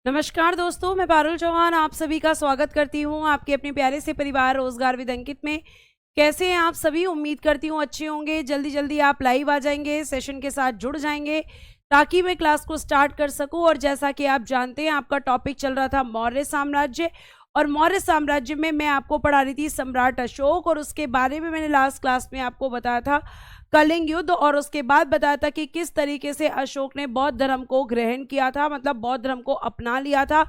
नमस्कार दोस्तों, मैं पारुल चौहान आप सभी का स्वागत करती हूँ आपके अपने प्यारे से परिवार रोजगार विद अंकित में। कैसे हैं आप सभी? उम्मीद करती हूँ अच्छे होंगे। जल्दी जल्दी आप लाइव आ जाएंगे, सेशन के साथ जुड़ जाएंगे ताकि मैं क्लास को स्टार्ट कर सकूं। और जैसा कि आप जानते हैं, आपका टॉपिक चल रहा था मौर्य साम्राज्य, और मौर्य साम्राज्य में मैं आपको पढ़ा रही थी सम्राट अशोक, और उसके बारे में मैंने लास्ट क्लास में आपको बताया था कलिंग युद्ध, और उसके बाद बताया था कि किस तरीके से अशोक ने बौद्ध धर्म को ग्रहण किया था, मतलब बौद्ध धर्म को अपना लिया था,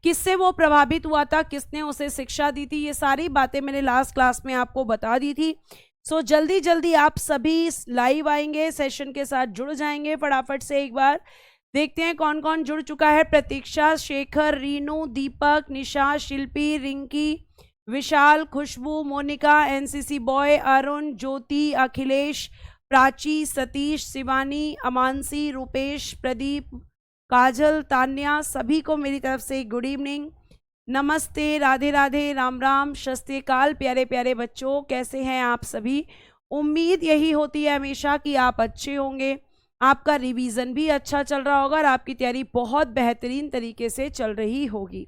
किससे वो प्रभावित हुआ था, किसने उसे शिक्षा दी थी। ये सारी बातें मैंने लास्ट क्लास में आपको बता दी थी। सो जल्दी जल्दी आप सभी लाइव आएंगे, सेशन के साथ जुड़ जाएंगे। फटाफट से एक बार देखते हैं कौन कौन जुड़ चुका है। प्रतीक्षा, शेखर, रीनू, दीपक, निशा, शिल्पी, रिंकी, विशाल, खुशबू, मोनिका, एनसीसी बॉय, अरुण, ज्योति, अखिलेश, प्राची, सतीश, शिवानी, अमानसी, रूपेश, प्रदीप, काजल, तान्या, सभी को मेरी तरफ से गुड इवनिंग, नमस्ते, राधे राधे, राम राम, शस्त्रकाल। प्यारे प्यारे बच्चों, कैसे हैं आप सभी? उम्मीद यही होती है हमेशा कि आप अच्छे होंगे, आपका रिवीजन भी अच्छा चल रहा होगा और आपकी तैयारी बहुत बेहतरीन तरीके से चल रही होगी।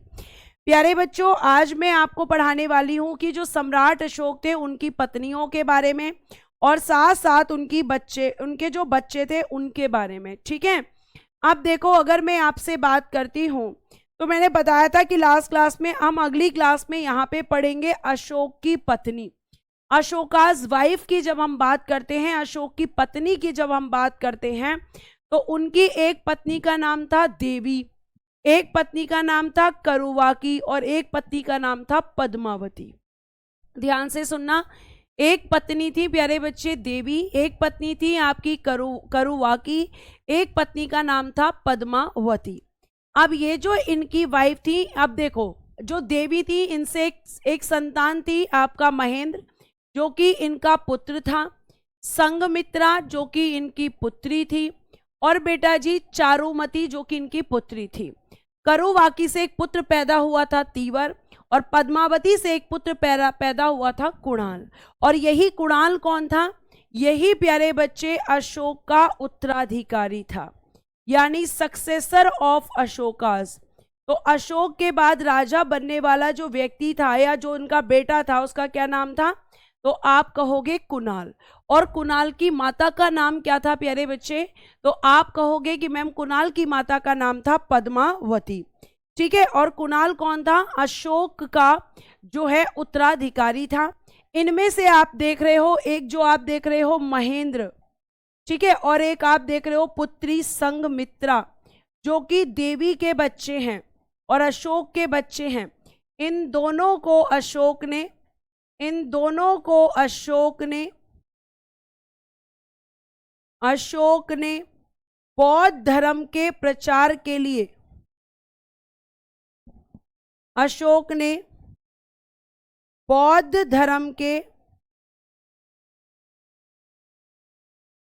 प्यारे बच्चों, आज मैं आपको पढ़ाने वाली हूं कि जो सम्राट अशोक थे उनकी पत्नियों के बारे में, और साथ साथ उनके जो बच्चे थे उनके बारे में। ठीक है, अब देखो, अगर मैं आपसे बात करती हूं तो मैंने बताया था कि लास्ट क्लास में हम अगली क्लास में यहाँ पे पढ़ेंगे अशोक की पत्नी, अशोकाज वाइफ की जब हम बात करते हैं, अशोक की पत्नी की जब हम बात करते हैं, तो उनकी एक पत्नी का नाम था देवी, एक पत्नी का नाम था करुवाकी, और एक पत्नी का नाम था पद्मावती। ध्यान से सुनना, एक पत्नी थी प्यारे बच्चे देवी, एक पत्नी थी आपकी करुवाकी, एक पत्नी का नाम था पद्मावती। अब ये जो इनकी वाइफ थी, अब देखो, जो देवी थी इनसे एक संतान थी आपका महेंद्र, जो कि इनका पुत्र था, संगमित्रा जो कि इनकी पुत्री थी, और बेटा जी चारुमती जो कि इनकी पुत्री थी। करुवाकी से एक पुत्र पैदा हुआ था तीवर, और पद्मावती से एक पुत्र पैदा हुआ था कुणाल। और यही कुणाल कौन था? यही प्यारे बच्चे अशोक का उत्तराधिकारी था, यानी सक्सेसर ऑफ अशोकास। तो अशोक के बाद राजा बनने वाला जो व्यक्ति था या जो उनका बेटा था, उसका क्या नाम था? तो आप कहोगे कुणाल। और कुणाल की माता का नाम क्या था प्यारे बच्चे? तो आप कहोगे कि मैम कुणाल की माता का नाम था पद्मावती। ठीक है, और कुणाल कौन था? अशोक का जो है उत्तराधिकारी था। इनमें से आप देख रहे हो, एक जो आप देख रहे हो महेंद्र, ठीक है, और एक आप देख रहे हो पुत्री संगमित्रा, जो कि देवी के बच्चे हैं और अशोक के बच्चे हैं। इन दोनों को अशोक ने बौद्ध धर्म के प्रचार के लिए, अशोक ने बौद्ध धर्म के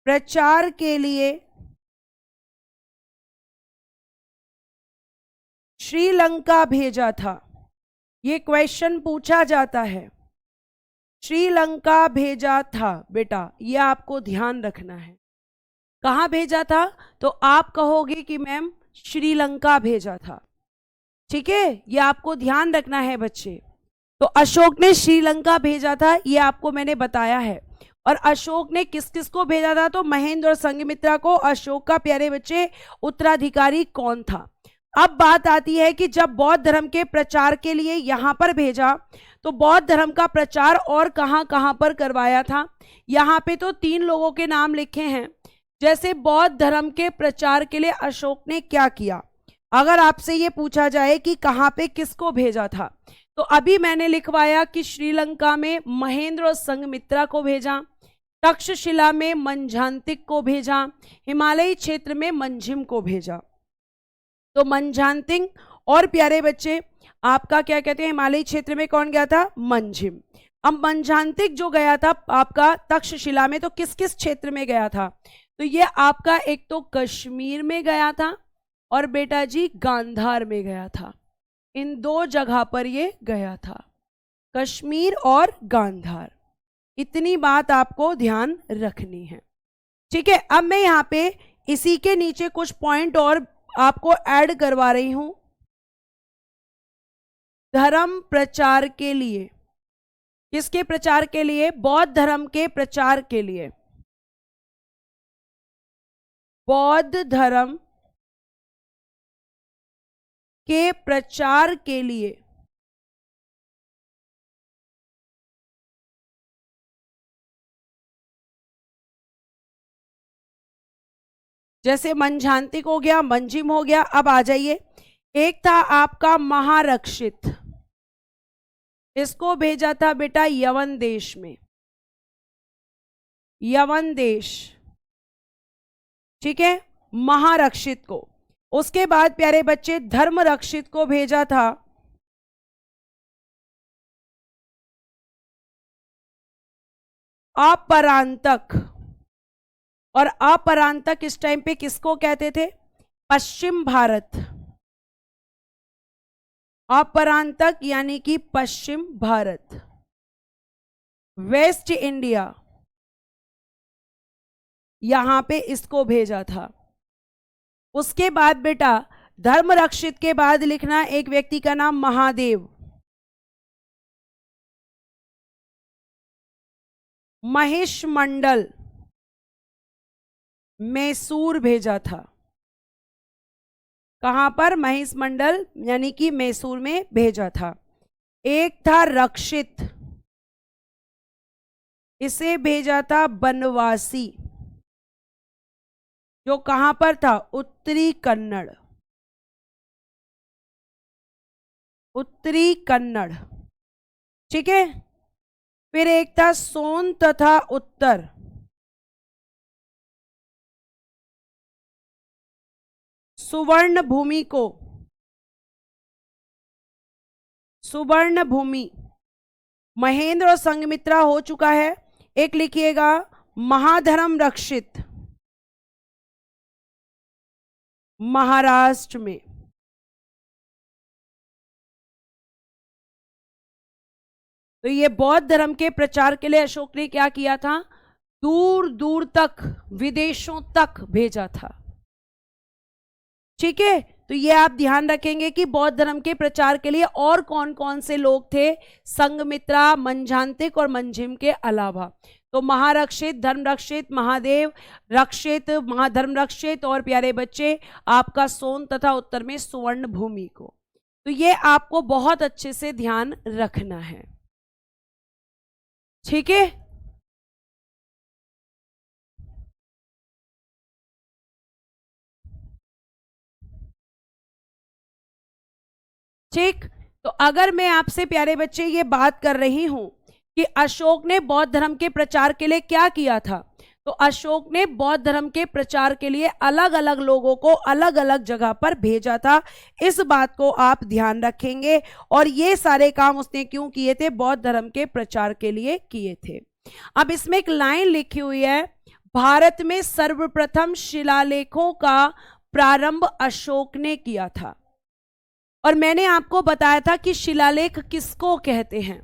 प्रचार के लिए श्रीलंका भेजा था। ये क्वेश्चन पूछा जाता है, श्रीलंका भेजा था बेटा, ये आपको ध्यान रखना है। कहाँ भेजा था? तो आप कहोगे कि मैम श्रीलंका भेजा था। ठीक है, ये आपको ध्यान रखना है बच्चे। तो अशोक ने श्रीलंका भेजा था, ये आपको मैंने बताया है। और अशोक ने किस किस को भेजा था? तो महेंद्र और संघमित्रा को। अशोक का प्यारे बच्चे उत्तराधिकारी कौन था? अब बात आती है कि जब बौद्ध धर्म के प्रचार के लिए यहां पर भेजा, तो बौद्ध धर्म का प्रचार और कहां कहां पर करवाया था? यहां पे तो 3 लोगों के नाम लिखे हैं। जैसे बौद्ध धर्म के प्रचार के लिए अशोक ने क्या किया, अगर आपसे ये पूछा जाए कि कहां पे किसको भेजा था, तो अभी मैंने लिखवाया कि श्रीलंका में महेंद्र और संघमित्रा को भेजा, तक्षशिला में मंझांतिक को भेजा, हिमालयी क्षेत्र में मंझिम को भेजा। तो मंझांतिक और प्यारे बच्चे आपका क्या कहते हैं, हिमालयी क्षेत्र में कौन गया था? मंझिम। अब मंझांतिक जो गया था आपका तक्षशिला में, तो किस किस क्षेत्र में गया था? तो ये आपका एक तो कश्मीर में गया था, और बेटा जी गांधार में गया था। इन 2 जगह पर ये गया था, कश्मीर और गांधार। इतनी बात आपको ध्यान रखनी है। ठीक है, अब मैं यहाँ पे इसी के नीचे कुछ पॉइंट और आपको ऐड करवा रही हूं। धर्म प्रचार के लिए, किसके प्रचार के लिए? बौद्ध धर्म के प्रचार के लिए। बौद्ध धर्म के प्रचार के लिए जैसे मंझांतिक हो गया, मंजिम हो गया। अब आ जाइए, एक था आपका महारक्षित, इसको भेजा था बेटा यवन देश में, यवन देश, ठीक है, महारक्षित को। उसके बाद प्यारे बच्चे धर्म रक्षित को भेजा था अपरांतक, और अपरांतक इस टाइम पे किसको कहते थे? पश्चिम भारत। अपरांतक यानी कि पश्चिम भारत, वेस्ट इंडिया, यहां पे इसको भेजा था। उसके बाद बेटा धर्म रक्षित के बाद लिखना एक व्यक्ति का नाम महादेव, महेश मंडल, मैसूर भेजा था। कहां पर? महेश मंडल यानी कि मैसूर में भेजा था। एक था रक्षित, इसे भेजा था बनवासी, जो कहां पर था? उत्तरी कन्नड़, उत्तरी कन्नड़, ठीक है। फिर एक था सोन तथा उत्तर, सुवर्ण भूमि को, सुवर्ण भूमि, महेंद्र और संघमित्रा हो चुका है। एक लिखिएगा महाधर्म रक्षित, महाराष्ट्र में। तो ये बौद्ध धर्म के प्रचार के लिए अशोक ने क्या किया था? दूर दूर तक, विदेशों तक भेजा था, ठीक है। तो ये आप ध्यान रखेंगे कि बौद्ध धर्म के प्रचार के लिए और कौन कौन से लोग थे, संघमित्रा, मंझांतिक और मंजिम के अलावा। तो महारक्षित, धर्म रक्षित, महादेव रक्षित, महाधर्म रक्षित और प्यारे बच्चे आपका सोन तथा उत्तर में सुवर्ण भूमि को। तो ये आपको बहुत अच्छे से ध्यान रखना है, ठीक है। ठीक, तो अगर मैं आपसे प्यारे बच्चे ये बात कर रही हूं कि अशोक ने बौद्ध धर्म के प्रचार के लिए क्या किया था, तो अशोक ने बौद्ध धर्म के प्रचार के लिए अलग अलग लोगों को अलग अलग जगह पर भेजा था। इस बात को आप ध्यान रखेंगे। और ये सारे काम उसने क्यों किए थे? बौद्ध धर्म के प्रचार के लिए किए थे। अब इसमें एक लाइन लिखी हुई है, भारत में सर्वप्रथम शिलालेखों का प्रारंभ अशोक ने किया था। और मैंने आपको बताया था कि शिलालेख किसको कहते हैं।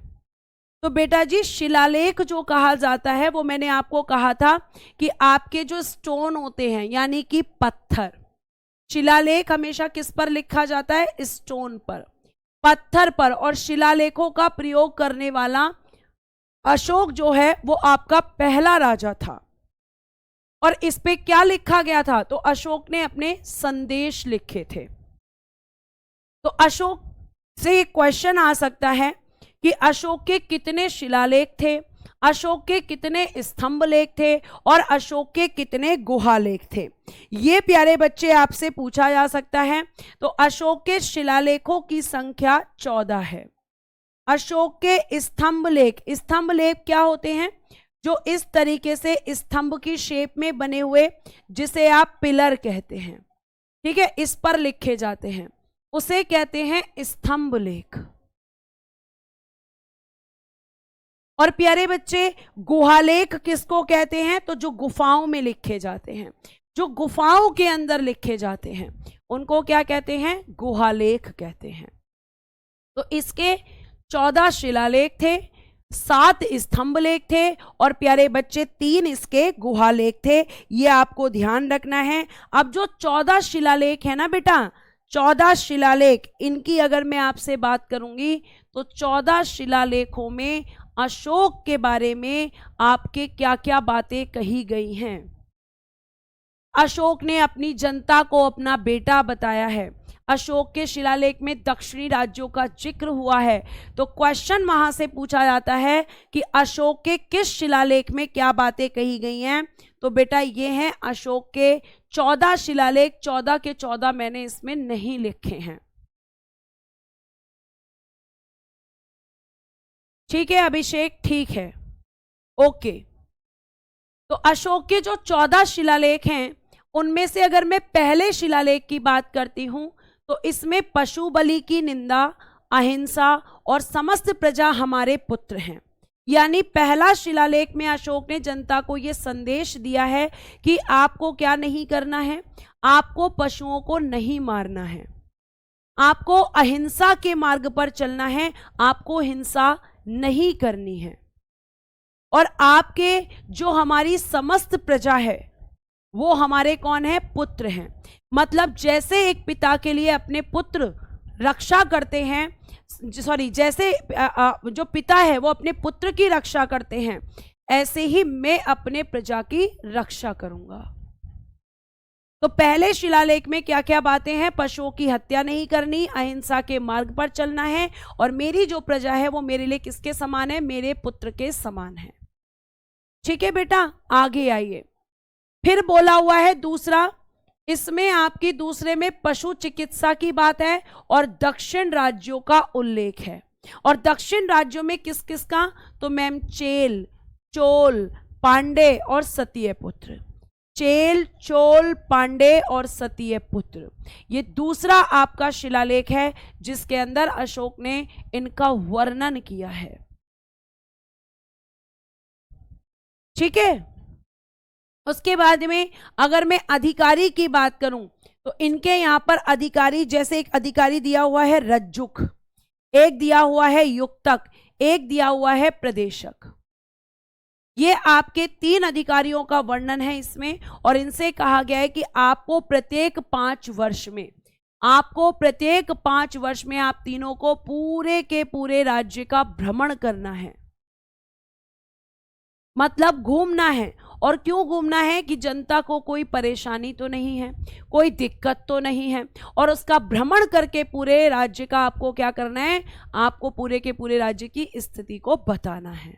तो बेटा जी शिलालेख जो कहा जाता है वो मैंने आपको कहा था कि आपके जो स्टोन होते हैं यानी कि पत्थर, शिलालेख हमेशा किस पर लिखा जाता है? स्टोन पर, पत्थर पर। और शिलालेखों का प्रयोग करने वाला अशोक जो है वो आपका पहला राजा था। और इस पे क्या लिखा गया था? तो अशोक ने अपने संदेश लिखे थे। तो अशोक से एक क्वेश्चन आ सकता है कि अशोक के कितने शिलालेख थे, अशोक के कितने स्तंभ लेख थे और अशोक के कितने गुहालेख थे। ये प्यारे बच्चे आपसे पूछा जा सकता है। तो अशोक के शिलालेखों की संख्या 14 है। अशोक के स्तंभ लेख, स्तंभ लेख क्या होते हैं? जो इस तरीके से स्तंभ की शेप में बने हुए, जिसे आप पिलर कहते हैं, ठीक है, इस पर लिखे जाते हैं, उसे कहते हैं स्तंभ लेख। और प्यारे बच्चे गुहालेख किसको कहते हैं? तो जो गुफाओं में लिखे जाते हैं, जो गुफाओं के अंदर लिखे जाते हैं, उनको क्या कहते हैं? गुहालेख कहते हैं। तो इसके 14 शिलालेख थे, 7 स्तंभ लेख थे और प्यारे बच्चे 3 इसके गुहालेख थे। ये आपको ध्यान रखना है। अब जो 14 शिलालेख है ना बेटा, 14 शिलालेख, इनकी अगर मैं आपसे बात करूंगी तो 14 शिलालेखों में अशोक के बारे में आपके क्या क्या बातें कही गई हैं। अशोक ने अपनी जनता को अपना बेटा बताया है। अशोक के शिलालेख में दक्षिणी राज्यों का जिक्र हुआ है। तो क्वेश्चन वहां से पूछा जाता है कि अशोक के किस शिलालेख में क्या बातें कही गई हैं। तो बेटा ये हैं अशोक के 14 शिलालेख। 14 के 14 मैंने इसमें नहीं लिखे हैं। ठीक है अभिषेक, ठीक है, ओके। तो अशोक के जो 14 शिलालेख हैं उनमें से अगर मैं पहले शिलालेख की बात करती हूं तो इसमें पशु बलि की निंदा, अहिंसा और समस्त प्रजा हमारे पुत्र हैं। यानी पहला शिलालेख में अशोक ने जनता को यह संदेश दिया है कि आपको क्या नहीं करना है, आपको पशुओं को नहीं मारना है, आपको अहिंसा के मार्ग पर चलना है, आपको हिंसा नहीं करनी है, और आपके जो हमारी समस्त प्रजा है वो हमारे कौन है, पुत्र हैं। मतलब जैसे एक पिता के लिए अपने पुत्र रक्षा करते हैं, सॉरी जैसे जो पिता है वो अपने पुत्र की रक्षा करते हैं, ऐसे ही मैं अपने प्रजा की रक्षा करूंगा। तो पहले शिलालेख में क्या क्या बातें हैं, पशुओं की हत्या नहीं करनी, अहिंसा के मार्ग पर चलना है, और मेरी जो प्रजा है वो मेरे लिए किसके समान है, मेरे पुत्र के समान है। ठीक है बेटा, आगे आइए। फिर बोला हुआ है दूसरा, इसमें आपकी दूसरे में पशु चिकित्सा की बात है और दक्षिण राज्यों का उल्लेख है। और दक्षिण राज्यों में किस किस का, तो मैम चेल, चोल, पांडे और सतीय पुत्र। चेल, चोल, पांडे और सतीय पुत्र, ये दूसरा आपका शिलालेख है जिसके अंदर अशोक ने इनका वर्णन किया है। ठीक है, उसके बाद में अगर मैं अधिकारी की बात करूं तो इनके यहां पर अधिकारी, जैसे एक अधिकारी दिया हुआ है रज्जुक, एक दिया हुआ है युक्तक, एक दिया हुआ है प्रदेशक। ये आपके 3 अधिकारियों का वर्णन है इसमें, और इनसे कहा गया है कि आपको प्रत्येक 5 वर्ष में, आपको प्रत्येक 5 वर्ष में आप तीनों को पूरे के पूरे राज्य का भ्रमण करना है, मतलब घूमना है। और क्यों घूमना है, कि जनता को कोई परेशानी तो नहीं है, कोई दिक्कत तो नहीं है, और उसका भ्रमण करके पूरे राज्य का आपको क्या करना है, आपको पूरे के पूरे राज्य की स्थिति को बताना है।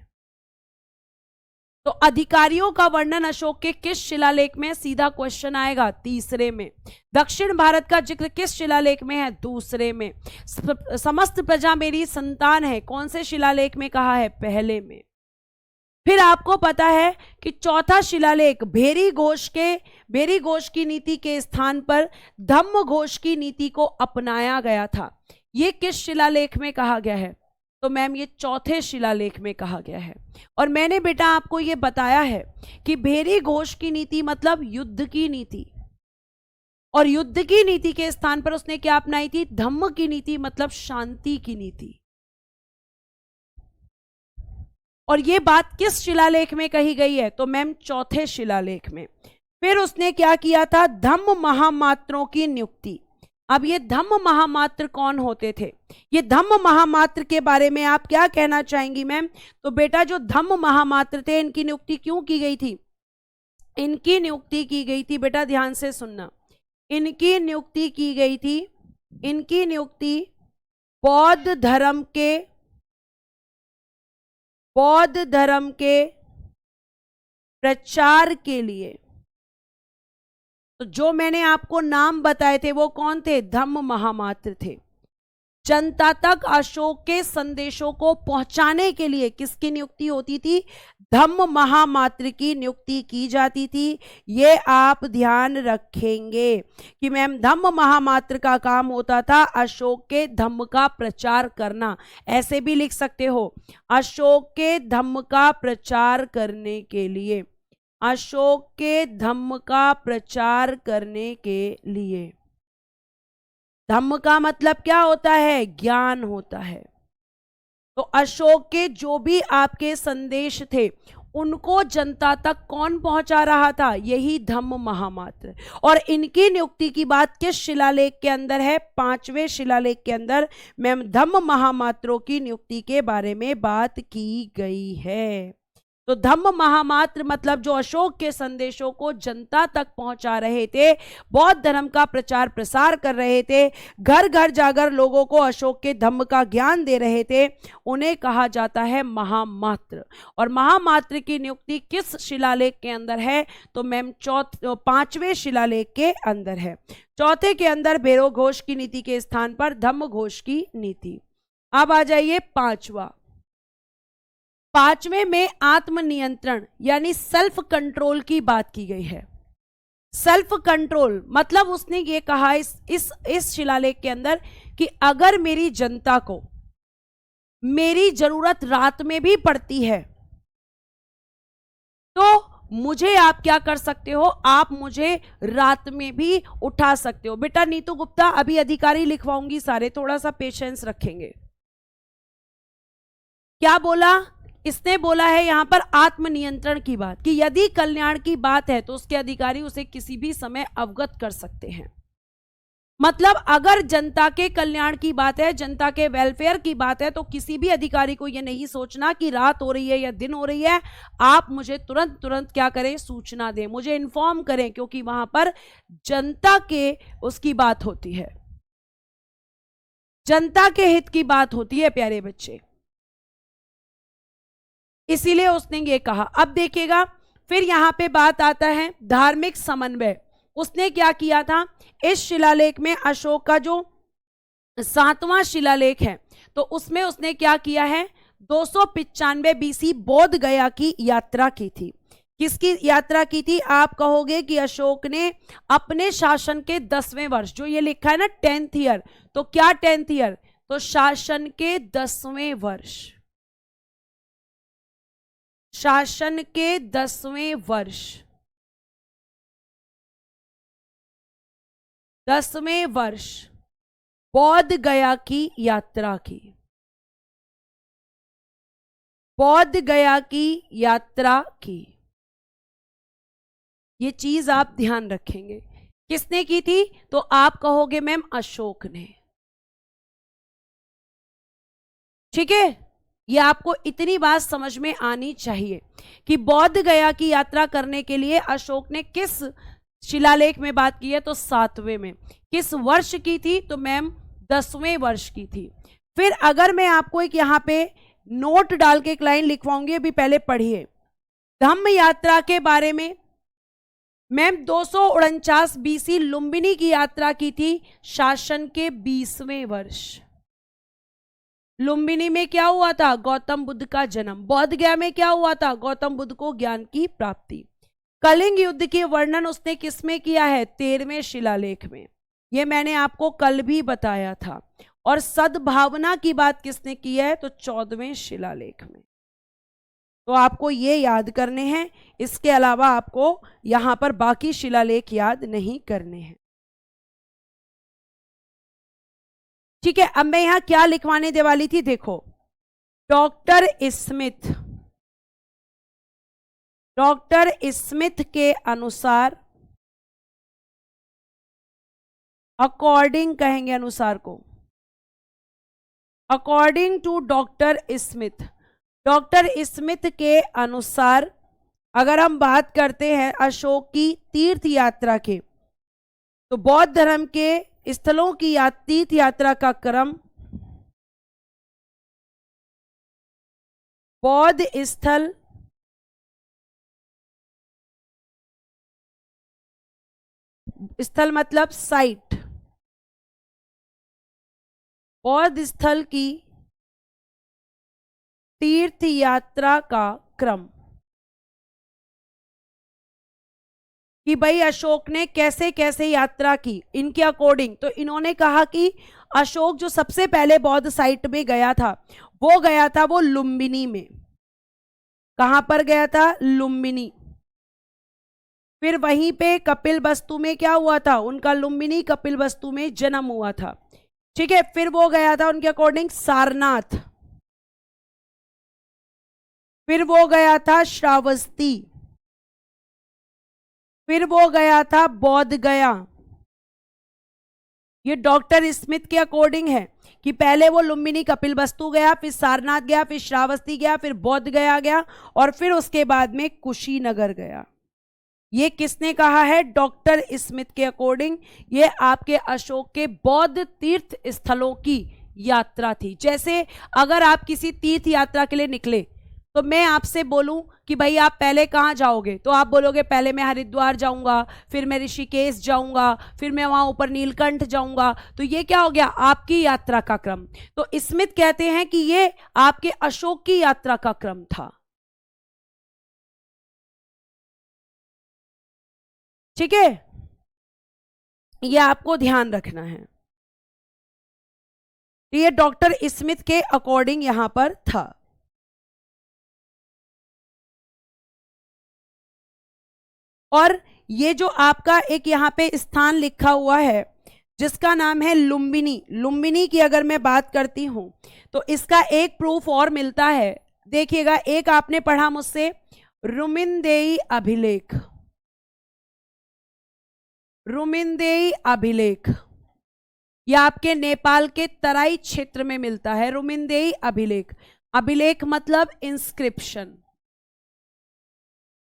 तो अधिकारियों का वर्णन अशोक के किस शिलालेख में, सीधा क्वेश्चन आएगा तीसरे में। दक्षिण भारत का जिक्र किस शिलालेख में है, दूसरे में। समस्त प्रजा मेरी संतान है, कौन से शिलालेख में कहा है, पहले में। फिर आपको पता है कि चौथा शिलालेख भेरी घोष की नीति के स्थान पर धम्म घोष की नीति को अपनाया गया था। ये किस शिलालेख में कहा गया है, तो मैम ये चौथे शिलालेख में कहा गया है। और मैंने बेटा आपको ये बताया है कि भेरी घोष की नीति मतलब युद्ध की नीति, और युद्ध की नीति के स्थान पर उसने क्या अपनाई थी, धम्म की नीति मतलब शांति की नीति। और ये बात किस शिलालेख में कही गई है, तो मैम चौथे शिलालेख में। फिर उसने क्या किया था, धम्म महामात्रों की नियुक्ति। अब ये धम्म महामात्र कौन होते थे, ये धम्म महामात्र के बारे में आप क्या कहना चाहेंगी मैम। तो बेटा जो धम्म महामात्र थे इनकी नियुक्ति क्यों की गई थी, इनकी नियुक्ति की गई थी, बेटा ध्यान से सुनना, इनकी नियुक्ति की गई थी, इनकी नियुक्ति बौद्ध धर्म के प्रचार के लिए। तो जो मैंने आपको नाम बताए थे वो कौन थे, धम्म महामात्र थे। जनता तक अशोक के संदेशों को पहुंचाने के लिए किसकी नियुक्ति होती थी, धम्म महामात्र की नियुक्ति की जाती थी। ये आप ध्यान रखेंगे कि मैम धम्म महामात्र का काम होता था अशोक के धम्म का प्रचार करना। ऐसे भी लिख सकते हो, अशोक के धम्म का प्रचार करने के लिए, अशोक के धम्म का प्रचार करने के लिए। धम्म का मतलब क्या होता है, ज्ञान होता है। तो अशोक के जो भी आपके संदेश थे उनको जनता तक कौन पहुंचा रहा था? यही धम्म महामात्र। और इनकी नियुक्ति की बात किस शिलालेख के अंदर है? 5वें शिलालेख के अंदर मैम धम्म महामात्रों की नियुक्ति के बारे में बात की गई है। तो धम्म महामात्र मतलब जो अशोक के संदेशों को जनता तक पहुंचा रहे थे, बौद्ध धर्म का प्रचार प्रसार कर रहे थे, घर घर जाकर लोगों को अशोक के धम्म का ज्ञान दे रहे थे, उन्हें कहा जाता है महामात्र। और महामात्र की नियुक्ति किस शिलालेख के अंदर है? तो मैम 5वें शिलालेख के अंदर है। चौथे के अंदर भैरव घोष की नीति के स्थान पर धम्म घोष की नीति। अब आ जाइए 5वें में आत्मनियंत्रण यानी सेल्फ कंट्रोल की बात की गई है। सेल्फ कंट्रोल मतलब उसने ये कहा इस शिलालेख के अंदर कि अगर मेरी जनता को मेरी जरूरत रात में भी पड़ती है तो मुझे आप क्या कर सकते हो? आप मुझे रात में भी उठा सकते हो। बेटा नीतू गुप्ता, अभी अधिकारी लिखवाऊंगी सारे, थोड़ा सा पेशेंस रखेंगे। क्या बोला इसने? बोला है यहां पर आत्मनियंत्रण की बात, कि यदि कल्याण की बात है तो उसके अधिकारी उसे किसी भी समय अवगत कर सकते हैं। मतलब अगर जनता के कल्याण की बात है, जनता के वेलफेयर की बात है, तो किसी भी अधिकारी को यह नहीं सोचना कि रात हो रही है या दिन हो रही है, आप मुझे तुरंत क्या करें? सूचना दें, मुझे इन्फॉर्म करें, क्योंकि वहां पर जनता के उसकी बात होती है, जनता के हित की बात होती है प्यारे बच्चे, इसीलिए उसने ये कहा। अब देखिएगा फिर यहां पे बात आता है धार्मिक समन्वय। उसने क्या किया था? इस शिलालेख में अशोक का जो 7वां शिलालेख है तो उसमें उसने क्या किया है? 295 BC बोध गया की यात्रा की थी। किसकी यात्रा की थी? आप कहोगे कि अशोक ने अपने शासन के 10वें वर्ष, जो ये लिखा है ना 10th ईयर, तो क्या 10th ईयर? तो शासन के 10वें वर्ष, शासन के 10वें वर्ष, 10वें वर्ष बोध गया की यात्रा की, बोध गया की यात्रा की। ये चीज आप ध्यान रखेंगे। किसने की थी? तो आप कहोगे मैम अशोक ने। ठीक है, ये आपको इतनी बात समझ में आनी चाहिए कि बोध गया की यात्रा करने के लिए अशोक ने किस शिलालेख में बात की है? तो 7वें में। किस वर्ष की थी? तो मैम 10वें वर्ष की थी। फिर अगर मैं आपको एक यहां पे नोट डाल के एक लाइन लिखवाऊंगी, अभी पहले पढ़िए। धम्म यात्रा के बारे में मैम 249 BC लुम्बिनी की यात्रा की थी, शासन के 20वें वर्ष। लुम्बिनी में क्या हुआ था? गौतम बुद्ध का जन्म। बोध गया में क्या हुआ था? गौतम बुद्ध को ज्ञान की प्राप्ति। कलिंग युद्ध के वर्णन उसने किसमें किया है? 13वें शिलालेख में। यह मैंने आपको कल भी बताया था। और सद्भावना की बात किसने की है? तो 14वें शिलालेख में। तो आपको ये याद करने हैं, इसके अलावा आपको यहां पर बाकी शिलालेख याद नहीं करने हैं। ठीक है, अब मैं यहां क्या लिखवाने दे वाली थी, देखो। डॉक्टर स्मिथ, डॉक्टर स्मिथ के अनुसार, अकॉर्डिंग कहेंगे अनुसार को, according to doctor Smith, doctor Smith के अनुसार अगर हम बात करते हैं अशोक की तीर्थ यात्रा के, तो बौद्ध धर्म के स्थलों की तीर्थ यात्रा का क्रम, बौद्ध स्थल, स्थल मतलब साइट, बौद्ध स्थल की तीर्थ यात्रा का क्रम, कि भाई अशोक ने कैसे कैसे यात्रा की इनके अकॉर्डिंग। तो इन्होंने कहा कि अशोक जो सबसे पहले बौद्ध साइट में गया था वो लुम्बिनी में। कहां पर गया था? लुम्बिनी। फिर वहीं पे कपिलवस्तु में क्या हुआ था? उनका लुम्बिनी कपिलवस्तु में जन्म हुआ था। ठीक है, फिर वो गया था उनके अकॉर्डिंग सारनाथ, फिर वो गया था श्रावस्ती, फिर वो गया था बोध गया। ये डॉक्टर स्मिथ के अकॉर्डिंग है कि पहले वो लुम्बिनी कपिलवस्तु गया, फिर सारनाथ गया, फिर श्रावस्ती गया, फिर बोध गया गया, और फिर उसके बाद में कुशीनगर गया। ये किसने कहा है? डॉक्टर स्मिथ के अकॉर्डिंग ये आपके अशोक के बौद्ध तीर्थ स्थलों की यात्रा थी। जैसे अगर आप किसी तीर्थ यात्रा के लिए निकले तो मैं आपसे बोलूं कि भाई आप पहले कहाँ जाओगे, तो आप बोलोगे पहले मैं हरिद्वार जाऊंगा, फिर मैं ऋषिकेश जाऊंगा, फिर मैं वहां ऊपर नीलकंठ जाऊंगा। तो ये क्या हो गया? आपकी यात्रा का क्रम। तो स्मिथ कहते हैं कि ये आपके अशोक की यात्रा का क्रम था। ठीक है, ये आपको ध्यान रखना है। तो ये डॉक्टर स्मिथ के अकॉर्डिंग यहां पर था। और ये जो आपका एक यहां पे स्थान लिखा हुआ है जिसका नाम है लुम्बिनी, लुम्बिनी की अगर मैं बात करती हूं तो इसका एक प्रूफ और मिलता है। देखिएगा, एक आपने पढ़ा मुझसे रुमिनदेई अभिलेख, रुमिनदेई अभिलेख, यह आपके नेपाल के तराई क्षेत्र में मिलता है। रुमिनदेई अभिलेख, अभिलेख मतलब इंस्क्रिप्शन,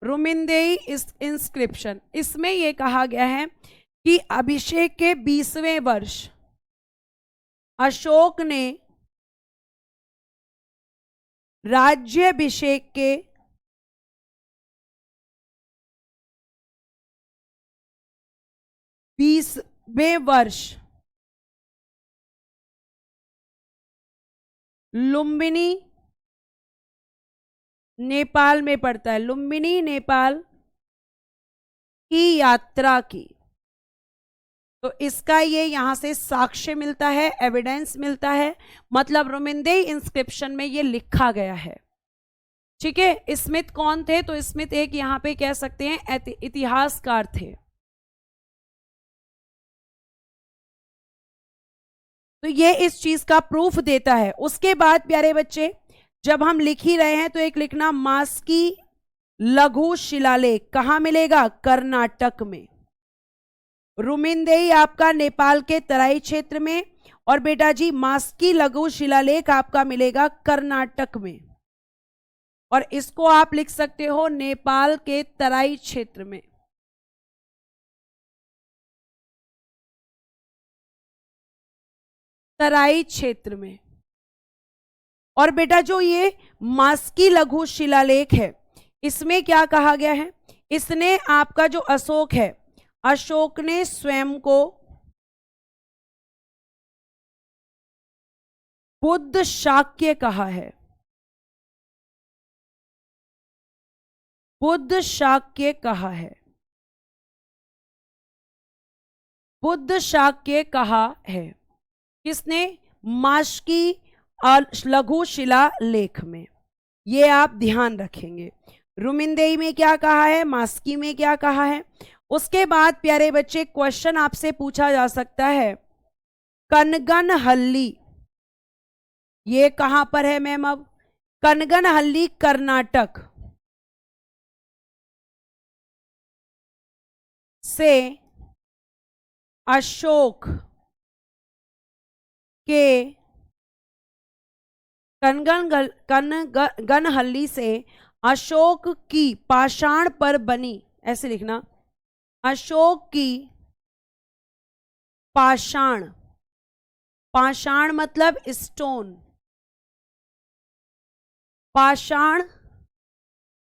रुमिनदेई इंस्क्रिप्शन। इसमें यह कहा गया है कि अभिषेक के 20वें वर्ष अशोक ने राज्याभिषेक के 20वें वर्ष लुम्बिनी नेपाल में पड़ता है, लुम्बिनी नेपाल की यात्रा की। तो इसका ये यहां से साक्ष्य मिलता है, एविडेंस मिलता है, मतलब रुमिनदेई इंस्क्रिप्शन में ये लिखा गया है। ठीक है, स्मिथ कौन थे? तो स्मिथ एक यहां पे कह सकते हैं इतिहासकार थे। तो ये इस चीज का प्रूफ देता है। उसके बाद प्यारे बच्चे जब हम लिख ही रहे हैं तो एक लिखना मास्की लघु शिलालेख कहां मिलेगा? कर्नाटक में। रुमिनदेई आपका नेपाल के तराई क्षेत्र में, और बेटा जी मास्की लघु शिलालेख आपका मिलेगा कर्नाटक में। और इसको आप लिख सकते हो नेपाल के तराई क्षेत्र में। तराई क्षेत्र में। और बेटा जो ये मास्की लघु शिलालेख है इसमें क्या कहा गया है? इसने आपका जो अशोक है, अशोक ने स्वयं को बुद्ध शाक्य कहा है, बुद्ध शाक्य कहा है, बुद्ध शाक्य कहा है। किसने? मास्की लघु शिलालेख में। ये आप ध्यान रखेंगे। रुमिनदेई में क्या कहा है, मास्की में क्या कहा है। उसके बाद प्यारे बच्चे क्वेश्चन आपसे पूछा जा सकता है, कनगनहल्ली ये कहां पर है मैम? अब कनगनहल्ली कर्नाटक से अशोक के कनगनहल्ली से अशोक की पाषाण पर बनी, ऐसे लिखना, अशोक की पाषाण, पाषाण मतलब स्टोन, पाषाण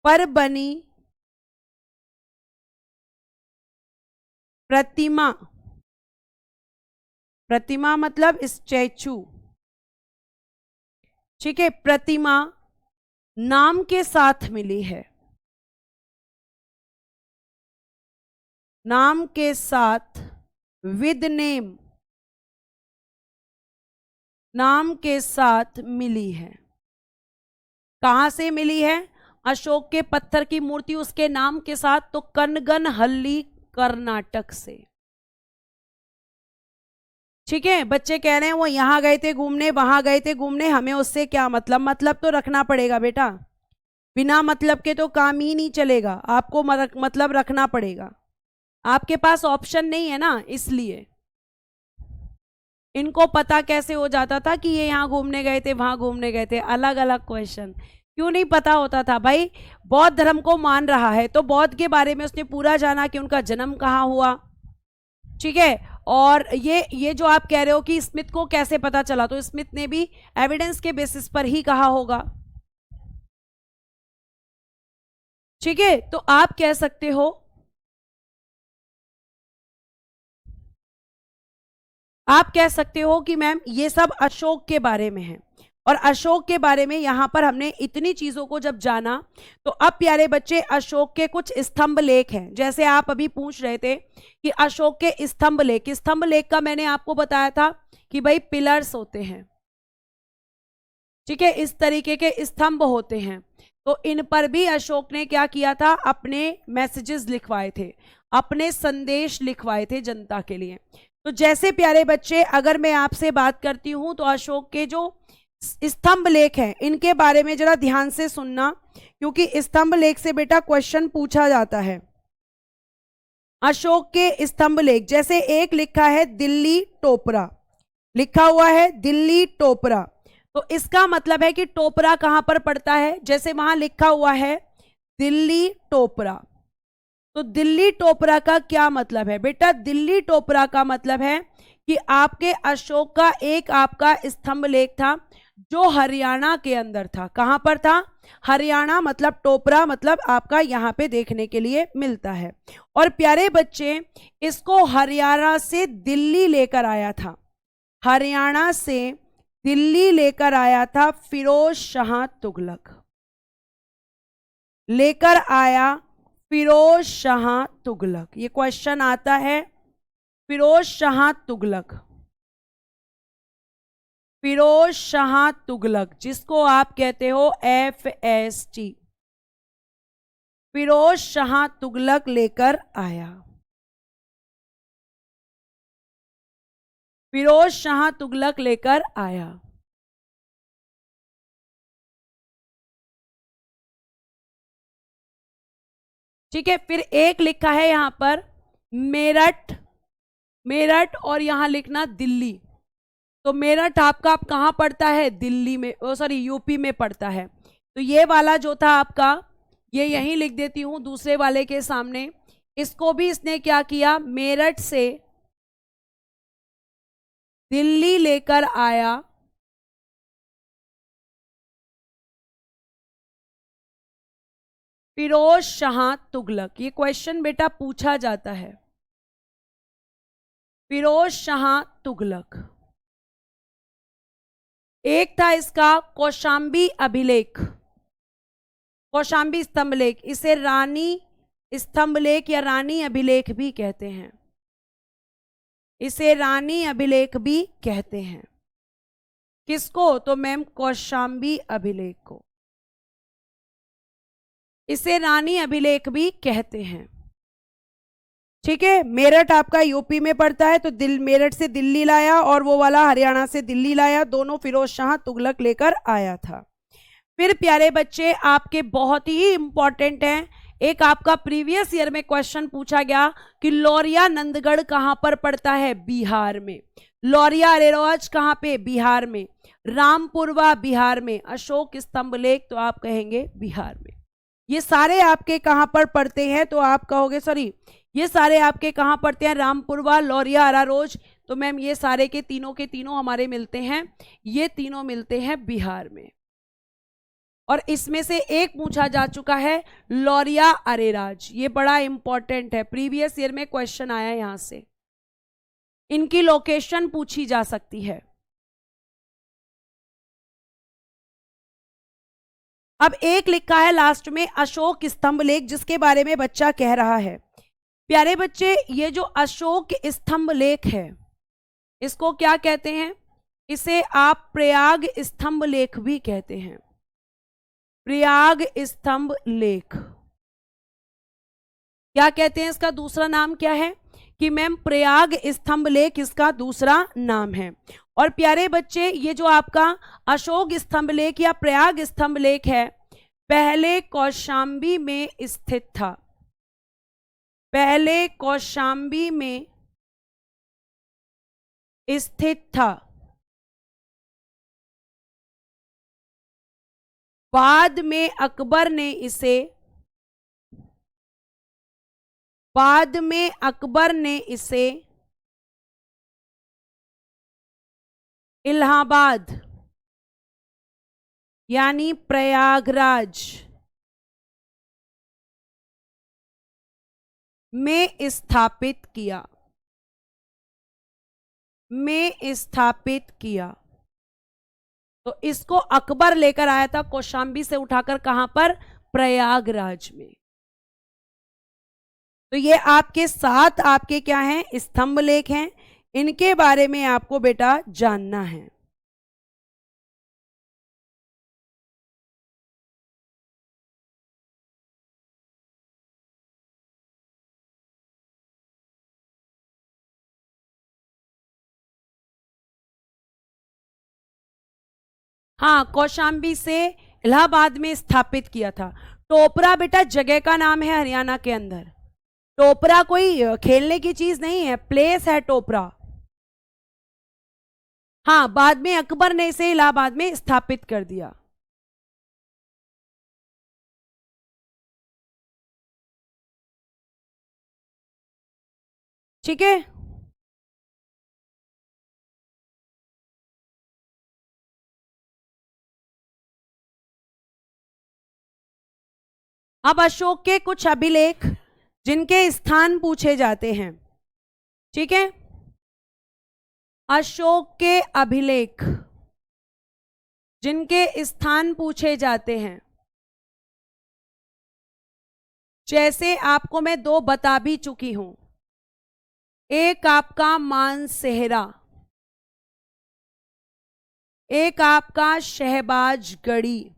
पर बनी प्रतिमा, प्रतिमा मतलब स्टैचू। ठीक है, प्रतिमा नाम के साथ मिली है, नाम के साथ, विद नेम, नाम के साथ मिली है। कहां से मिली है? अशोक के पत्थर की मूर्ति उसके नाम के साथ, तो कनगनहल्ली कर्नाटक से। ठीक है, बच्चे कह रहे हैं वो यहां गए थे घूमने, वहां गए थे घूमने, हमें उससे क्या मतलब? मतलब तो रखना पड़ेगा बेटा। बिना मतलब के तो काम ही नहीं चलेगा, आपको मतलब रखना पड़ेगा। आपके पास ऑप्शन नहीं है ना, इसलिए इनको पता कैसे हो जाता था कि ये यहाँ घूमने गए थे, वहां घूमने गए थे, अलग अलग क्वेश्चन। क्यों नहीं पता होता था भाई? बौद्ध धर्म को मान रहा है तो बौद्ध के बारे में उसने पूरा जाना कि उनका जन्म कहाँ हुआ, ठीक है। और ये जो आप कह रहे हो कि स्मिथ को कैसे पता चला, तो स्मिथ ने भी एविडेंस के बेसिस पर ही कहा होगा, ठीक है। तो आप कह सकते हो, आप कह सकते हो कि मैम ये सब अशोक के बारे में है। और अशोक के बारे में यहां पर हमने इतनी चीजों को जब जाना, तो अब प्यारे बच्चे अशोक के कुछ स्तंभ लेख हैं। जैसे आप अभी पूछ रहे थे कि अशोक के स्तंभ लेख का मैंने आपको बताया था कि भाई पिलर्स होते हैं, ठीक है, इस तरीके के स्तंभ होते हैं। तो इन पर भी अशोक ने क्या किया था, अपने मैसेजेस लिखवाए थे, अपने संदेश लिखवाए थे जनता के लिए। तो जैसे प्यारे बच्चे अगर मैं आपसे बात करती हूं तो अशोक के जो स्तंभ लेख हैं इनके बारे में जरा ध्यान से सुनना, क्योंकि स्तंभ लेख से बेटा क्वेश्चन पूछा जाता है। अशोक के स्तंभ लेख, जैसे एक लिखा है दिल्ली टोपरा, लिखा हुआ है दिल्ली टोपरा, तो इसका मतलब है कि टोपरा कहां पर पड़ता है, जैसे वहां लिखा हुआ है दिल्ली टोपरा। तो दिल्ली टोपरा का क्या मतलब है बेटा? दिल्ली टोपरा का मतलब है कि आपके अशोक का एक आपका स्तंभ लेख था जो हरियाणा के अंदर था। कहां पर था? हरियाणा, मतलब टोपरा मतलब आपका यहां पे देखने के लिए मिलता है। और प्यारे बच्चे इसको हरियाणा से दिल्ली लेकर आया था, हरियाणा से दिल्ली लेकर आया था फिरोज शाह तुगलक, लेकर आया फिरोज शाह तुगलक। ये क्वेश्चन आता है, फिरोज शाह तुगलक, फिरोज शाह तुगलक जिसको आप कहते हो FST, फिरोज शाह तुगलक लेकर आया, फिरोज शाह तुगलक लेकर आया। ठीक है, फिर एक लिखा है यहां पर मेरठ, मेरठ और यहां लिखना दिल्ली। तो मेरठ आपका आप कहां पड़ता है? दिल्ली में, सॉरी यूपी में पड़ता है। तो ये वाला जो था आपका, ये यहीं लिख देती हूं दूसरे वाले के सामने। इसको भी इसने क्या किया, मेरठ से दिल्ली लेकर आया, फिरोज शाह तुगलक। ये क्वेश्चन बेटा पूछा जाता है, फिरोज शाह तुगलक। एक था इसका कौशांबी अभिलेख, कौशांबी स्तंभ लेख, इसे रानी स्तंभ लेख या रानी अभिलेख भी कहते हैं, इसे रानी अभिलेख भी कहते हैं। किसको? तो मैम कौशांबी अभिलेख को, इसे रानी अभिलेख भी कहते हैं। ठीक है, मेरठ आपका यूपी में पड़ता है, तो मेरठ से दिल्ली लाया और वो वाला हरियाणा से दिल्ली लाया, दोनों फिरोज शाह तुगलक लेकर आया था। फिर प्यारे बच्चे आपके बहुत ही इंपॉर्टेंट हैं, एक आपका प्रीवियस ईयर में क्वेश्चन पूछा गया कि लौरिया नंदगढ़ कहां पर पड़ता है? बिहार में। लौरिया अरेरोज कहां पे? बिहार में। रामपुरवा बिहार में। अशोक स्तंभ लेख तो आप कहेंगे बिहार में। ये सारे आपके कहां पर पड़ते हैं? तो आप कहोगे सॉरी, ये सारे आपके कहां पड़ते हैं? रामपुरवा, लौरिया, अरारोज। तो मैम ये सारे के तीनों हमारे मिलते हैं, ये तीनों मिलते हैं बिहार में। और इसमें से एक पूछा जा चुका है लौरिया अरेराज, ये बड़ा इंपॉर्टेंट है, प्रीवियस ईयर में क्वेश्चन आया यहां से, इनकी लोकेशन पूछी जा सकती है। अब एक लिखा है लास्ट में अशोक स्तंभ लेख, जिसके बारे में बच्चा कह रहा है। प्यारे बच्चे ये जो अशोक स्तंभ लेख है इसको क्या कहते हैं? इसे आप प्रयाग स्तंभ लेख भी कहते हैं, प्रयाग स्तंभ लेख। क्या कहते हैं? इसका दूसरा नाम क्या है? कि मैम प्रयाग स्तंभ लेख इसका दूसरा नाम है। और प्यारे बच्चे ये जो आपका अशोक स्तंभ लेख या प्रयाग स्तंभ लेख है, पहले कौशाम्बी में स्थित था। पहले कौशाम्बी में स्थित था। बाद में अकबर ने इसे इलाहाबाद यानी प्रयागराज में स्थापित किया। तो इसको अकबर लेकर आया था कौशाम्बी से उठाकर, कहां पर? प्रयागराज में। तो ये आपके 7 आपके क्या हैं? स्तंभ लेख हैं। इनके बारे में आपको बेटा जानना है। हाँ, कौशाम्बी से इलाहाबाद में स्थापित किया था। टोपरा बेटा जगह का नाम है हरियाणा के अंदर। टोपरा कोई खेलने की चीज नहीं है, प्लेस है टोपरा। हाँ, बाद में अकबर ने इसे इलाहाबाद में स्थापित कर दिया। ठीक है। अब अशोक के कुछ अभिलेख जिनके स्थान पूछे जाते हैं। ठीक है, अशोक के अभिलेख जिनके स्थान पूछे जाते हैं। जैसे आपको मैं 2 बता भी चुकी हूं। एक आपका मानसेहरा, एक आपका शहबाजगढ़ी।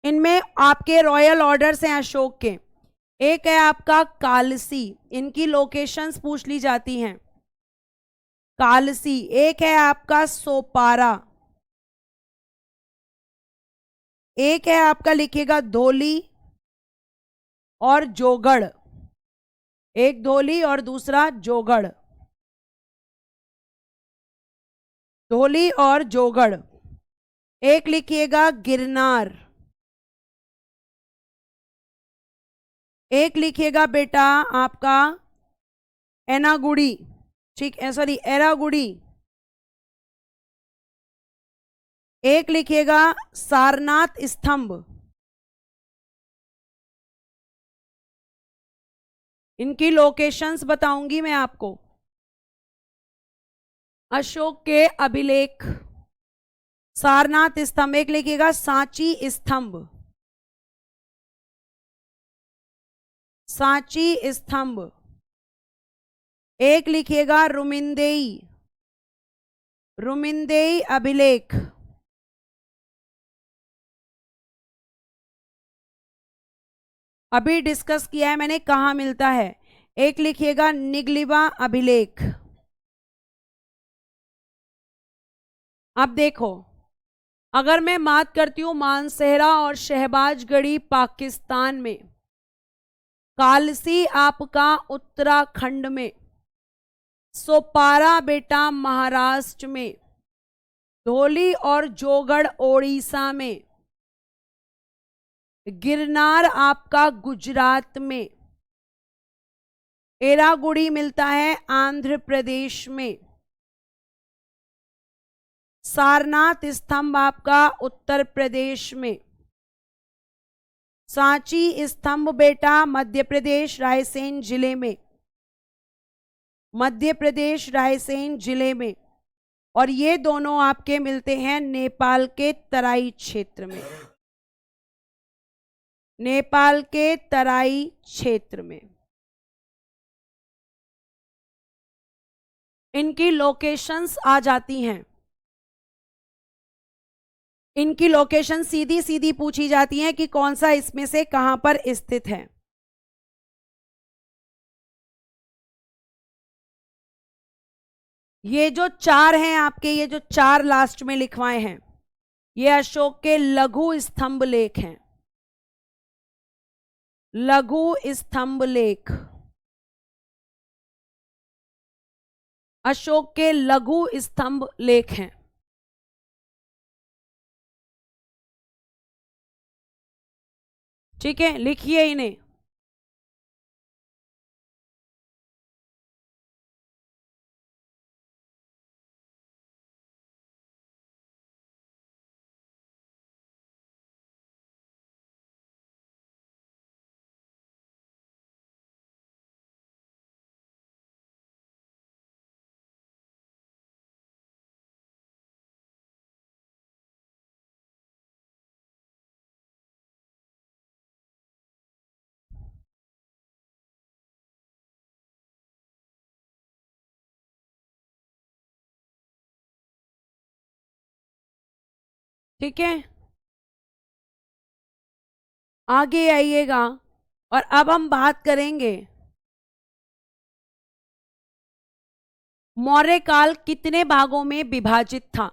इनमें आपके रॉयल ऑर्डर्स हैं अशोक के। एक है आपका कालसी, इनकी लोकेशंस पूछ ली जाती हैं। कालसी। एक है आपका सोपारा। एक है आपका लिखिएगा धोली और जोगढ़। एक धोली और दूसरा जोगढ़। धोली और जोगढ़। एक लिखिएगा गिरनार। एक लिखिएगा बेटा आपका एनागुड़ी। ठीक है, सॉरी एरागुड़ी। एक लिखिएगा सारनाथ स्तंभ। इनकी लोकेशंस बताऊंगी मैं आपको। अशोक के अभिलेख, सारनाथ स्तंभ। एक लिखिएगा सांची स्तंभ। सांची स्तंभ। एक लिखिएगा रुमिंदेई। रुमिंदेई अभिलेख। अभी डिस्कस किया है मैंने कहां मिलता है। एक लिखिएगा निगलिवा अभिलेख। अब देखो, अगर मैं बात करती हूं मानसेहरा और शहबाजगढ़ी पाकिस्तान में, कालसी आपका उत्तराखंड में, सोपारा बेटा महाराष्ट्र में, धोली और जोगढ़ ओडिशा में, गिरनार आपका गुजरात में, एरागुड़ी मिलता है आंध्र प्रदेश में, सारनाथ स्तंभ आपका उत्तर प्रदेश में, सांची स्तंभ बेटा मध्य प्रदेश रायसेन जिले में, मध्य प्रदेश रायसेन जिले में, और ये दोनों आपके मिलते हैं नेपाल के तराई क्षेत्र में। नेपाल के तराई क्षेत्र में। इनकी लोकेशंस आ जाती हैं। इनकी लोकेशन सीधी सीधी पूछी जाती है कि कौन सा इसमें से कहां पर स्थित है। ये जो 4 हैं आपके, ये जो 4 लास्ट में लिखवाए हैं, ये अशोक के लघु स्तंभ लेख हैं, लघु स्तंभ लेख, अशोक के लघु स्तंभ लेख हैं। ठीक है, लिखिए इन्हें। ठीक है, आगे आइएगा और अब हम बात करेंगे मौर्य काल कितने भागों में विभाजित था।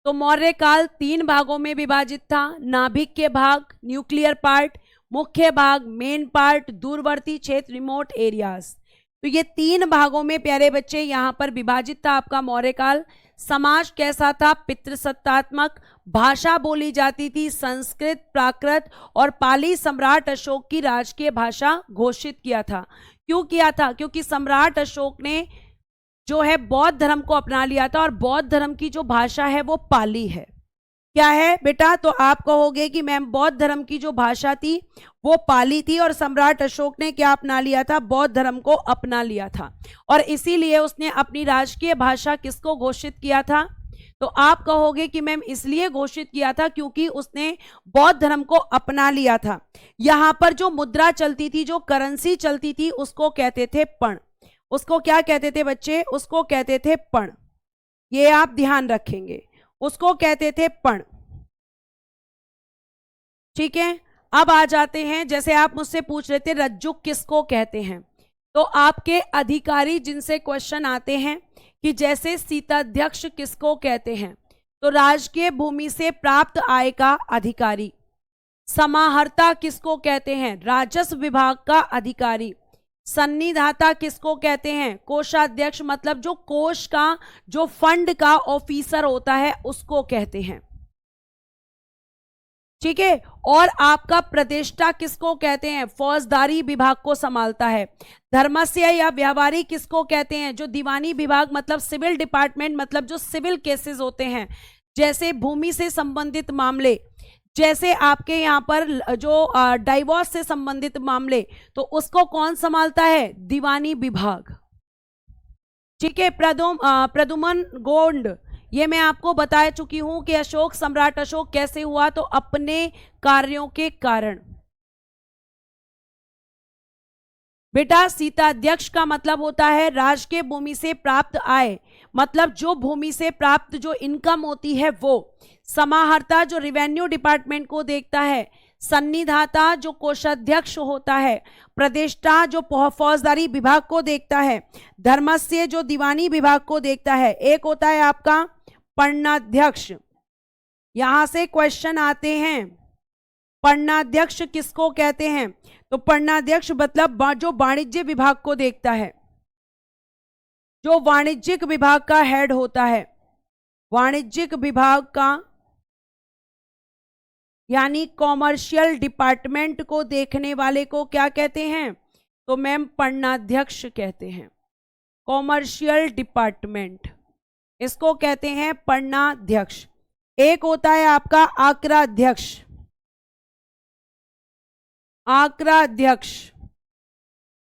तो मौर्य काल 3 भागों में विभाजित था, नाभिक के भाग, न्यूक्लियर पार्ट, मुख्य भाग, मेन पार्ट, दूरवर्ती क्षेत्र, रिमोट एरियाज। तो ये 3 भागों में प्यारे बच्चे यहां पर विभाजित था आपका मौर्य काल। समाज कैसा था, पितृसत्तात्मक। भाषा बोली जाती थी संस्कृत, प्राकृत और पाली। सम्राट अशोक की राजकीय भाषा घोषित किया था। क्यों किया था? क्योंकि सम्राट अशोक ने जो है बौद्ध धर्म को अपना लिया था और बौद्ध धर्म की जो भाषा है वो पाली है। क्या है बेटा? तो आप कहोगे कि मैम बौद्ध धर्म की जो भाषा थी वो पाली थी और सम्राट अशोक ने क्या अपना लिया था? बौद्ध धर्म को अपना लिया था और इसीलिए उसने अपनी राजकीय भाषा किसको घोषित किया था? तो आप कहोगे कि मैम इसलिए घोषित किया था क्योंकि उसने बौद्ध धर्म को अपना लिया था। यहां पर जो मुद्रा चलती थी, जो करेंसी चलती थी, उसको कहते थे पण। उसको क्या कहते थे बच्चे? उसको कहते थे पण। ये आप ध्यान रखेंगे, उसको कहते थे पण। ठीक है, अब आ जाते हैं, जैसे आप मुझसे पूछ रहे थे रज्जुक किसको कहते हैं, तो आपके अधिकारी जिनसे क्वेश्चन आते हैं कि जैसे सीताध्यक्ष किसको कहते हैं, तो राजकीय भूमि से प्राप्त आय का अधिकारी। समाहर्ता किसको कहते हैं? राजस्व विभाग का अधिकारी। सन्निधाता किसको कहते हैं? कोषाध्यक्ष, मतलब जो कोष का, जो फंड का ऑफिसर होता है उसको कहते हैं। ठीक है, और आपका प्रतिष्ठा किसको कहते हैं? फौजदारी विभाग को संभालता है। धर्मस्य या व्यवहारी किसको कहते हैं? जो दीवानी विभाग, मतलब सिविल डिपार्टमेंट, मतलब जो सिविल केसेस होते हैं, जैसे भूमि से संबंधित मामले, जैसे आपके यहाँ पर जो डाइवोर्स से संबंधित मामले, तो उसको कौन संभालता है? दीवानी विभाग। ठीक है, प्रदुमन गोंड, ये मैं आपको बता चुकी हूं कि अशोक, सम्राट अशोक कैसे हुआ, तो अपने कार्यों के कारण। बेटा सीताध्यक्ष का मतलब होता है राजकीय भूमि से प्राप्त आय, मतलब जो भूमि से प्राप्त जो इनकम होती है वो। समाहर्ता जो रिवेन्यू डिपार्टमेंट को देखता है। सन्निधाता जो कोषाध्यक्ष होता है। प्रतिष्ठा जो फौजदारी विभाग को देखता है। धर्मस्य जो दीवानी विभाग को देखता है। एक होता है आपका पन्नाध्यक्ष, यहां से क्वेश्चन आते हैं। पन्नाध्यक्ष किसको कहते हैं? तो पन्नाध्यक्ष मतलब जो वाणिज्य विभाग को देखता है, जो वाणिज्यिक विभाग का हेड होता है। वाणिज्यिक विभाग का यानी कॉमर्शियल डिपार्टमेंट को देखने वाले को क्या कहते हैं? तो मैम पन्नाध्यक्ष कहते हैं। कॉमर्शियल डिपार्टमेंट, इसको कहते हैं पन्नाध्यक्ष। एक होता है आपका आक्राध्यक्ष। आक्राध्यक्ष,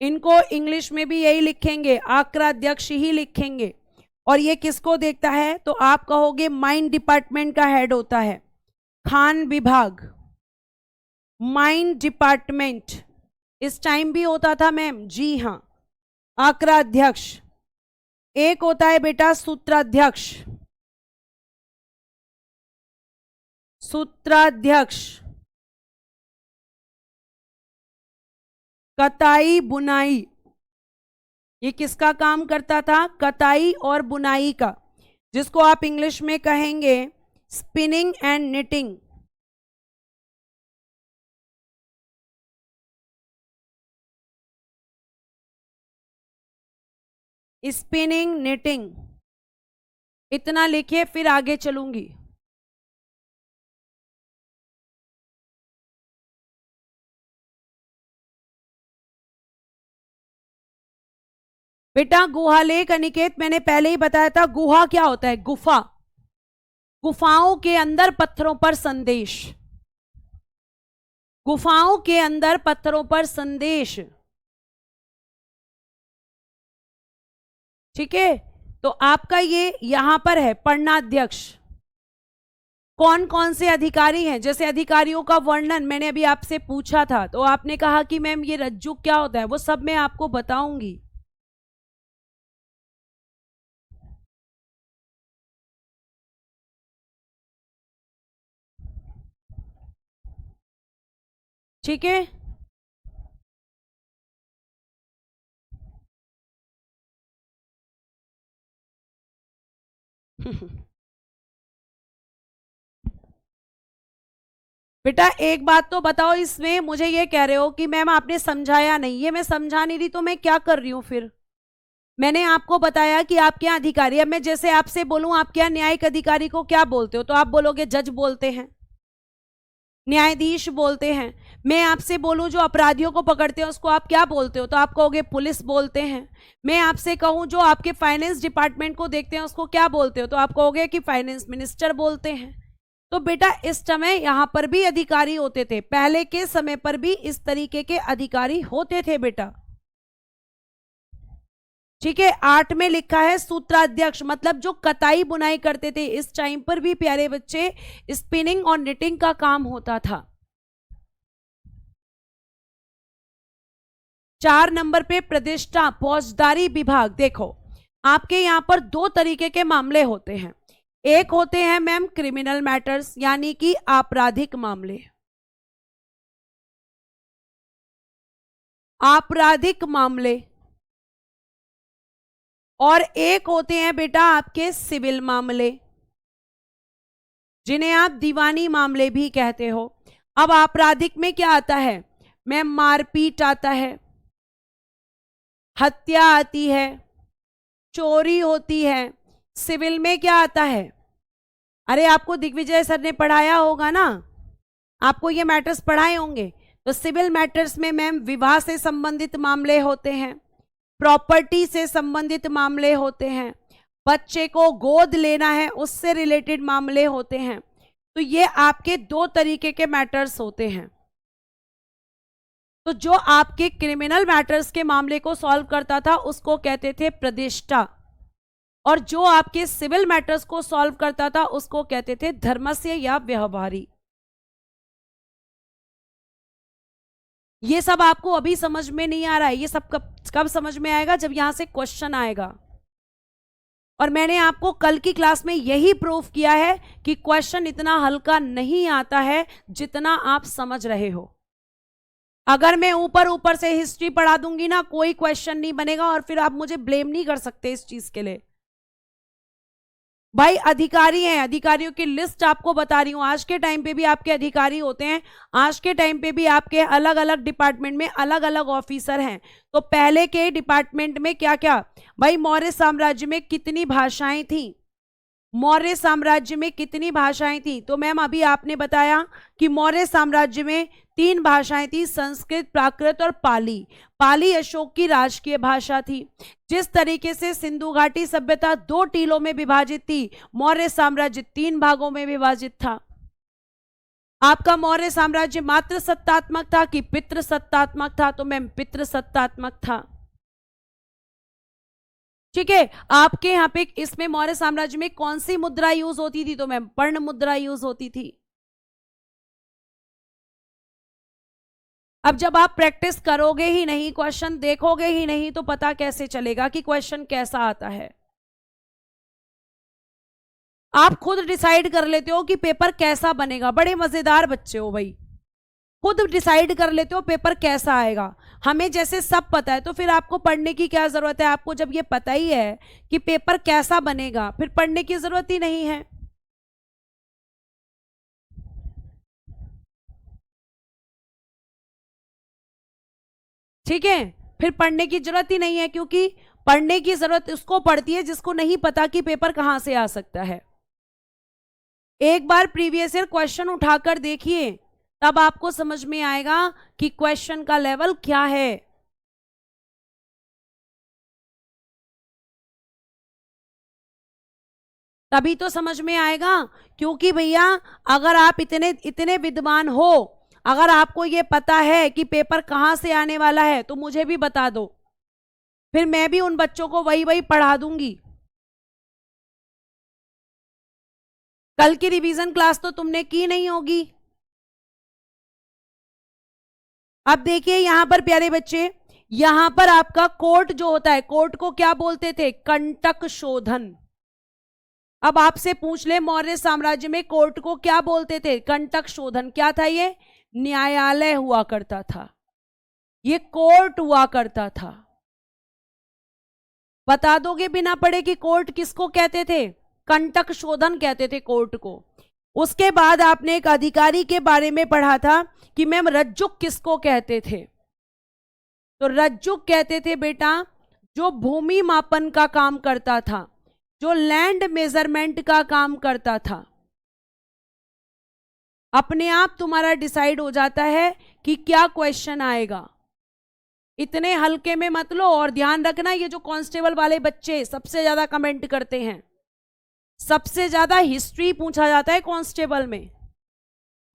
इनको इंग्लिश में भी यही लिखेंगे, आक्राध्यक्ष ही लिखेंगे। और ये किसको देखता है? तो आप कहोगे माइन डिपार्टमेंट का हेड होता है। खान विभाग, माइन डिपार्टमेंट, इस टाइम भी होता था मैम, जी हाँ, आक्राध्यक्ष। एक होता है बेटा सूत्राध्यक्ष। सूत्राध्यक्ष, कताई बुनाई, ये किसका काम करता था? कताई और बुनाई का, जिसको आप इंग्लिश में कहेंगे spinning and knitting, spinning knitting, इतना लिखिए फिर आगे चलूंगी। बेटा गुहालेख अनिकेत मैंने पहले ही बताया था, गुहा क्या होता है? गुफा, गुफाओं के अंदर पत्थरों पर संदेश, गुफाओं के अंदर पत्थरों पर संदेश। ठीक है, तो आपका ये यहां पर है पढ़नाध्यक्ष। कौन कौन से अधिकारी हैं? जैसे अधिकारियों का वर्णन मैंने अभी आपसे पूछा था, तो आपने कहा कि मैम ये रज्जु क्या होता है, वो सब मैं आपको बताऊंगी। ठीक है, बेटा एक बात तो बताओ, इसमें मुझे ये कह रहे हो कि मैम आपने समझाया नहीं। ये मैं समझा नहीं रही तो मैं क्या कर रही हूं फिर? मैंने आपको बताया कि आपके यहाँ अधिकारी, अब मैं जैसे आपसे बोलूं आपके यहाँ न्यायिक अधिकारी को क्या बोलते हो, तो आप बोलोगे जज बोलते हैं, न्यायाधीश बोलते हैं। मैं आपसे बोलूं जो अपराधियों को पकड़ते हैं उसको आप क्या बोलते हो, तो आप कहोगे पुलिस बोलते हैं। मैं आपसे कहूं जो आपके फाइनेंस डिपार्टमेंट को देखते हैं उसको क्या बोलते हो, तो आप कहोगे कि फाइनेंस मिनिस्टर बोलते हैं। तो बेटा इस समय यहां पर भी अधिकारी होते थे, पहले के समय पर भी इस तरीके के अधिकारी होते थे बेटा। ठीक है, 8 में लिखा है सूत्राध्यक्ष, मतलब जो कताई बुनाई करते थे, इस टाइम पर भी प्यारे बच्चे स्पिनिंग और निटिंग का काम होता था। 4 नंबर पे प्रतिष्ठा फौजदारी विभाग। देखो आपके यहां पर 2 तरीके के मामले होते हैं। एक होते हैं मैम क्रिमिनल मैटर्स, यानी कि आपराधिक मामले, आपराधिक मामले, और एक होते हैं बेटा आपके सिविल मामले, जिन्हें आप दीवानी मामले भी कहते हो। अब आपराधिक में क्या आता है मैम? मारपीट आता है, हत्या आती है, चोरी होती है। सिविल में क्या आता है? अरे आपको दिग्विजय सर ने पढ़ाया होगा ना, आपको ये मैटर्स पढ़ाए होंगे। तो सिविल मैटर्स में मैम विवाह से संबंधित मामले होते हैं, प्रॉपर्टी से संबंधित मामले होते हैं, बच्चे को गोद लेना है उससे रिलेटेड मामले होते हैं। तो ये आपके 2 तरीके के मैटर्स होते हैं। तो जो आपके क्रिमिनल मैटर्स के मामले को सॉल्व करता था उसको कहते थे प्रतिष्ठा, और जो आपके सिविल मैटर्स को सॉल्व करता था उसको कहते थे धर्मस्य या व्यवहारी। ये सब आपको अभी समझ में नहीं आ रहा है, ये सब कब समझ में आएगा? जब यहां से क्वेश्चन आएगा। और मैंने आपको कल की क्लास में यही प्रूफ किया है कि क्वेश्चन इतना हल्का नहीं आता है जितना आप समझ रहे हो। अगर मैं ऊपर ऊपर से हिस्ट्री पढ़ा दूंगी ना, कोई क्वेश्चन नहीं बनेगा और फिर आप मुझे ब्लेम नहीं कर सकते इस चीज के लिए। भाई अधिकारी हैं, अधिकारियों की लिस्ट आपको बता रही हूं। आज के टाइम पे भी आपके अधिकारी होते हैं, आज के टाइम पे भी आपके अलग अलग डिपार्टमेंट में अलग अलग ऑफिसर हैं। तो पहले के डिपार्टमेंट में क्या क्या? भाई मौर्य साम्राज्य में कितनी भाषाएं थी? मौर्य साम्राज्य में कितनी भाषाएं थी? तो मैम अभी आपने बताया कि मौर्य साम्राज्य में 3 भाषाएं थी, संस्कृत, प्राकृत और पाली। पाली अशोक की राजकीय भाषा थी। जिस तरीके से सिंधु घाटी सभ्यता 2 टीलों में विभाजित थी, मौर्य साम्राज्य 3 भागों में विभाजित था। आपका मौर्य साम्राज्य मात्र सत्तात्मक था कि पितृ सत्तात्मक था? तो मैम पितृ सत्तात्मक था। ठीक है, आपके यहाँ पे इसमें मौर्य साम्राज्य में कौन सी मुद्रा यूज होती थी? तो मैम पर्ण मुद्रा यूज होती थी। अब जब आप प्रैक्टिस करोगे ही नहीं, क्वेश्चन देखोगे ही नहीं, तो पता कैसे चलेगा कि क्वेश्चन कैसा आता है? आप खुद डिसाइड कर लेते हो कि पेपर कैसा बनेगा। बड़े मजेदार बच्चे हो भाई, खुद डिसाइड कर लेते हो पेपर कैसा आएगा। हमें जैसे सब पता है तो फिर आपको पढ़ने की क्या जरूरत है? आपको जब ये पता ही है कि पेपर कैसा बनेगा, फिर पढ़ने की जरूरत ही नहीं है। ठीक है, फिर पढ़ने की जरूरत ही नहीं है, क्योंकि पढ़ने की जरूरत उसको पड़ती है जिसको नहीं पता कि पेपर कहां से आ सकता है। एक बार प्रीवियस ईयर क्वेश्चन उठाकर देखिए, तब आपको समझ में आएगा कि क्वेश्चन का लेवल क्या है। तभी तो समझ में आएगा, क्योंकि भैया अगर आप इतने इतने विद्वान हो, अगर आपको ये पता है कि पेपर कहां से आने वाला है, तो मुझे भी बता दो, फिर मैं भी उन बच्चों को वही वही पढ़ा दूंगी। कल की रिवीजन क्लास तो तुमने की नहीं होगी। अब देखिए यहां पर प्यारे बच्चे, यहां पर आपका कोर्ट जो होता है, कोर्ट को क्या बोलते थे? कंटक शोधन। अब आपसे पूछ ले मौर्य साम्राज्य में कोर्ट को क्या बोलते थे? कंटक शोधन। क्या था ये? न्यायालय हुआ करता था, ये कोर्ट हुआ करता था। बता दोगे बिना पढ़े कि कोर्ट किसको कहते थे? कंटक शोधन कहते थे कोर्ट को। उसके बाद आपने एक अधिकारी के बारे में पढ़ा था कि मैम रज्जुक किसको कहते थे? तो रज्जुक कहते थे बेटा जो भूमि मापन का काम करता था, जो लैंड मेजरमेंट का काम करता था। अपने आप तुम्हारा डिसाइड हो जाता है कि क्या क्वेश्चन आएगा। इतने हल्के में मत लो। और ध्यान रखना, ये जो कांस्टेबल वाले बच्चे सबसे ज्यादा कमेंट करते हैं, सबसे ज्यादा हिस्ट्री पूछा जाता है कांस्टेबल में।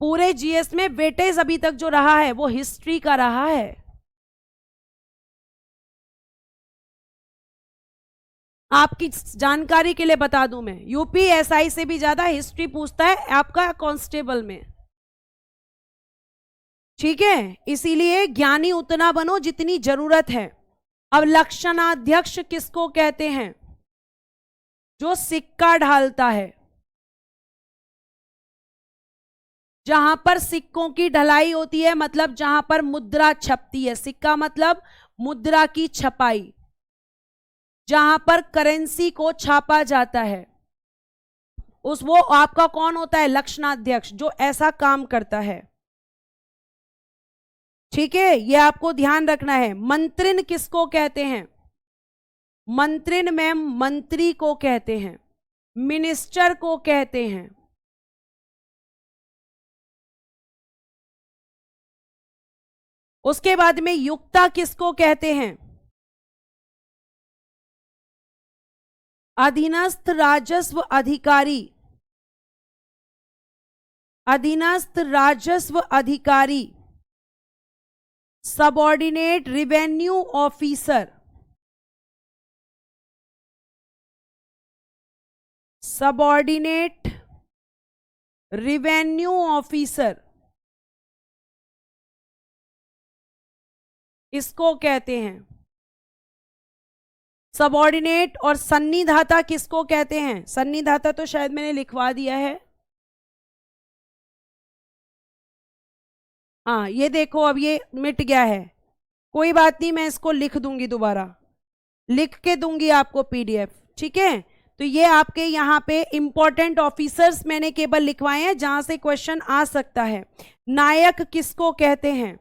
पूरे जीएस में वेटेज अभी तक जो रहा है वो हिस्ट्री का रहा है। आपकी जानकारी के लिए बता दूं, मैं यूपीएसआई से भी ज्यादा हिस्ट्री पूछता है आपका कांस्टेबल में। ठीक है, इसीलिए ज्ञानी उतना बनो जितनी जरूरत है। अब लक्षणाध्यक्ष किसको कहते हैं? जो सिक्का ढालता है, जहां पर सिक्कों की ढलाई होती है, मतलब जहां पर मुद्रा छपती है। सिक्का मतलब मुद्रा की छपाई, जहां पर करेंसी को छापा जाता है, उस वो आपका कौन होता है? लक्षणाध्यक्ष, जो ऐसा काम करता है। ठीक है, ये आपको ध्यान रखना है। मंत्रिन किसको कहते हैं? मंत्रिन मैम मंत्री को कहते हैं, मिनिस्टर को कहते हैं। उसके बाद में युक्ता किसको कहते हैं? अधीनस्थ राजस्व अधिकारी। अधीनस्थ राजस्व अधिकारी, subordinate revenue officer. Subordinate revenue officer इसको कहते हैं। सबऑर्डिनेट और सन्निधाता किसको कहते हैं? सन्निधाता तो शायद मैंने लिखवा दिया है। हाँ, ये देखो अब ये मिट गया है, कोई बात नहीं, मैं इसको लिख दूंगी, दोबारा लिख के दूंगी आपको पीडीएफ। ठीक है, तो ये आपके यहाँ पे इंपॉर्टेंट ऑफिसर्स मैंने केवल लिखवाए हैं जहां से क्वेश्चन आ सकता है। नायक किसको कहते हैं?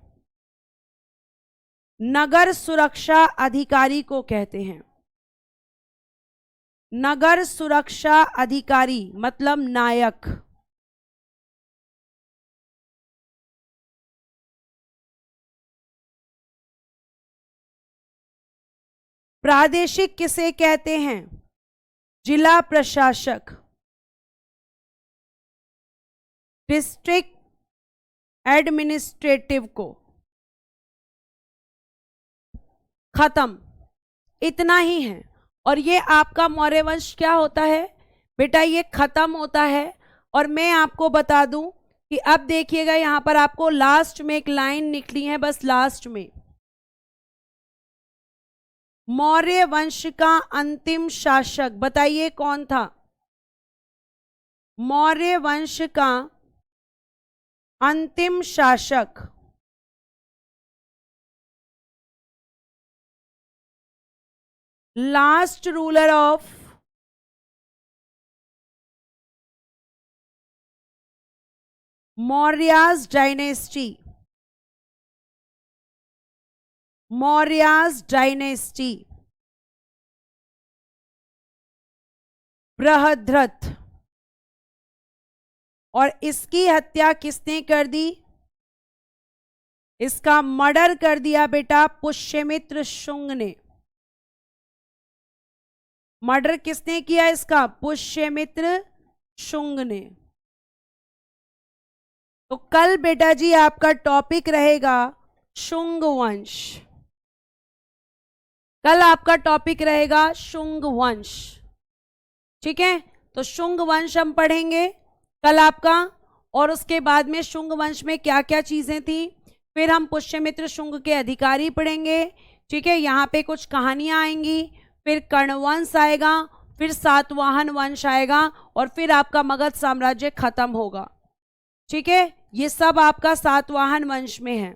नगर सुरक्षा अधिकारी को कहते हैं। नगर सुरक्षा अधिकारी मतलब नायक। प्रादेशिक किसे कहते हैं? जिला प्रशासक। डिस्ट्रिक्ट एडमिनिस्ट्रेटिव को। खत्म, इतना ही है। और ये आपका मौर्य वंश क्या होता है बेटा? ये खत्म होता है। और मैं आपको बता दूं कि अब देखिएगा यहां पर आपको लास्ट में एक लाइन निकली है, बस लास्ट में, मौर्य वंश का अंतिम शासक बताइए कौन था? मौर्य वंश का अंतिम शासक, last ruler of Mauryas dynasty. Mauryas dynasty, Brihadratha, और इसकी हत्या किसने कर दी? इसका मर्डर कर दिया बेटा पुष्यमित्र शुंग ने। मर्डर किसने किया इसका? पुष्यमित्र शुंग ने। तो कल बेटा जी आपका टॉपिक रहेगा शुंग वंश। कल आपका टॉपिक रहेगा शुंग वंश, ठीक है। तो शुंग वंश हम पढ़ेंगे कल आपका, और उसके बाद में शुंग वंश में क्या क्या चीजें थी, फिर हम पुष्यमित्र शुंग के अधिकारी पढ़ेंगे, ठीक है। यहाँ पे कुछ कहानियां आएंगी, फिर कर्णवंश आएगा, फिर सातवाहन वंश आएगा, और फिर आपका मगध साम्राज्य खत्म होगा, ठीक है। ये सब आपका सातवाहन वंश में है।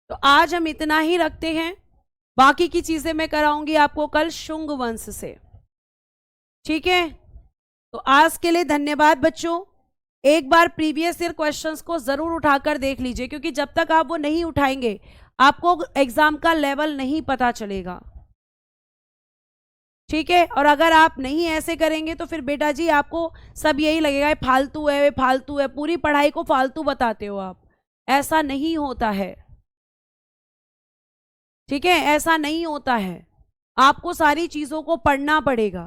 तो आज हम इतना ही रखते हैं, बाकी की चीजें मैं कराऊंगी आपको कल शुंग वंश से, ठीक है। तो आज के लिए धन्यवाद बच्चों। एक बार प्रीवियस ईयर क्वेश्चंस को जरूर उठाकर देख लीजिए, क्योंकि जब तक आप वो नहीं उठाएंगे आपको एग्जाम का लेवल नहीं पता चलेगा, ठीक है। और अगर आप नहीं ऐसे करेंगे तो फिर बेटा जी आपको सब यही लगेगा फालतू है, फालतू है, पूरी पढ़ाई को फालतू बताते हो आप। ऐसा नहीं होता है, ठीक है, ऐसा नहीं होता है। आपको सारी चीजों को पढ़ना पड़ेगा।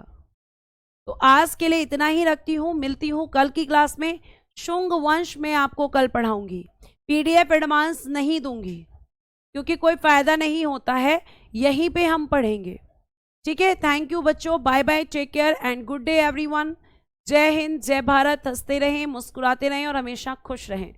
तो आज के लिए इतना ही रखती हूँ, मिलती हूँ कल की क्लास में। शुंग वंश में आपको कल पढ़ाऊंगी, पीडीएफ एडवांस नहीं दूंगी क्योंकि कोई फायदा नहीं होता है, यहीं पे हम पढ़ेंगे, ठीक है। थैंक यू बच्चों, bye bye, take care and good day everyone. जय हिंद, जय भारत। हंसते रहें, मुस्कुराते रहें और हमेशा खुश रहें।